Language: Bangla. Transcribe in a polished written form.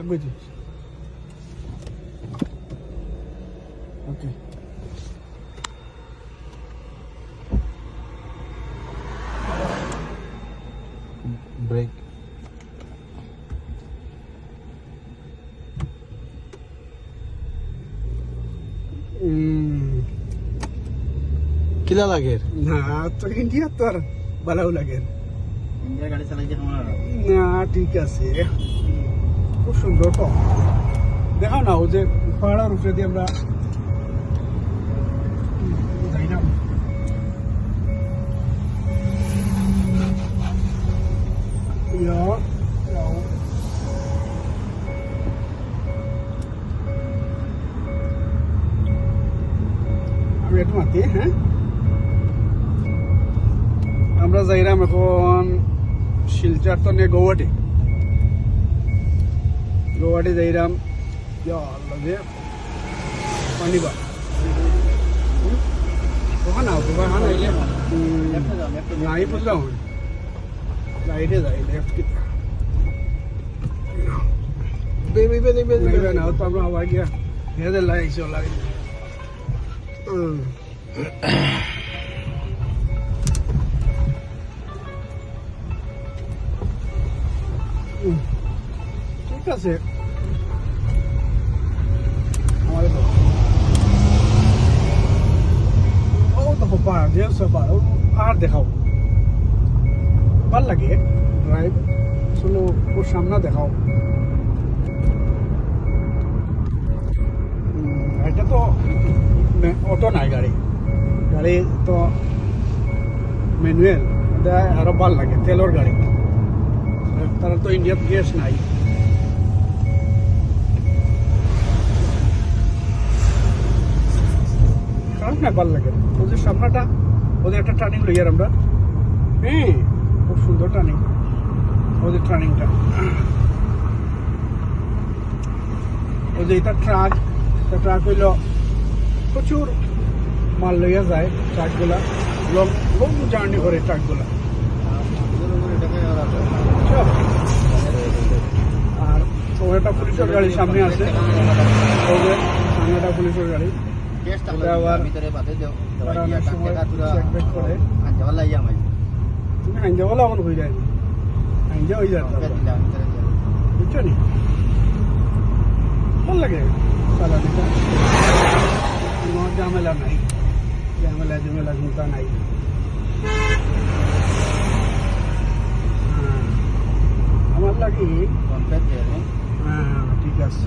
বুঝছি ওকে ব্রেক কিলা লাগে না তো ইন্ডিয়া তো আর ভালো লাগে ইন্ডিয়া গাড়ি চালাইতে কেমন না ঠিক আছে খুব সুন্দর তো দেখাও না ও যে পাহাড়ের উপরে দিয়ে আমরা যাই না আমি একটু মাতি হ্যাঁ আমরা যাইরাম এখন শিলচর তো নিয়ে গৌহাটি যাইরাম লাগে পানিবা ওখানে নাও দোকান নাই বুঝলাম রাইটে যাই লেফট কি না তো আমরা আবার গিয়া হেদের লাগাইছি লাগে ঠিক আছে আমাদের ও তো পাহাড় যে পাহাড় পাহাড় দেখাও ভাল লাগে ড্রাইভ শুনো ওর সামনে দেখাও এটা তো অটো নাই গাড়ি তো ম্যানুয়াল এটা আরো ভাল লাগে তেলের গাড়ি তারা তো ইন্ডিয়াত গ্যাস নাই খারাপ না ভাল লাগে ওদের সামনাটা ওদের একটা টার্নিং লই আর আমরা হ্যাঁ খুব সুন্দর টার্নিং ওদের টার্নিংটা ওদের এটা ট্রাক হইল প্রচুর মাল লইয়া যায় ট্রাকগুলা লং লং জার্নি করে ট্রাকগুলা আর ওটা পুলিশের গাড়ি সামনে আছে সামনেটা পুলিশের গাড়ি আবার অনেক সময় চেক ব্যাক করে তুমি হাইঞ্জাওয়ালা এমন হয়ে যায় হাইঞ্জা হয়ে যায় বুঝছো নি ভাল লাগে চালানিটা কোনো ঝামেলা নাই ঝামেলা চিন্তা নাই আমার লাগে হ্যাঁ ঠিক আছে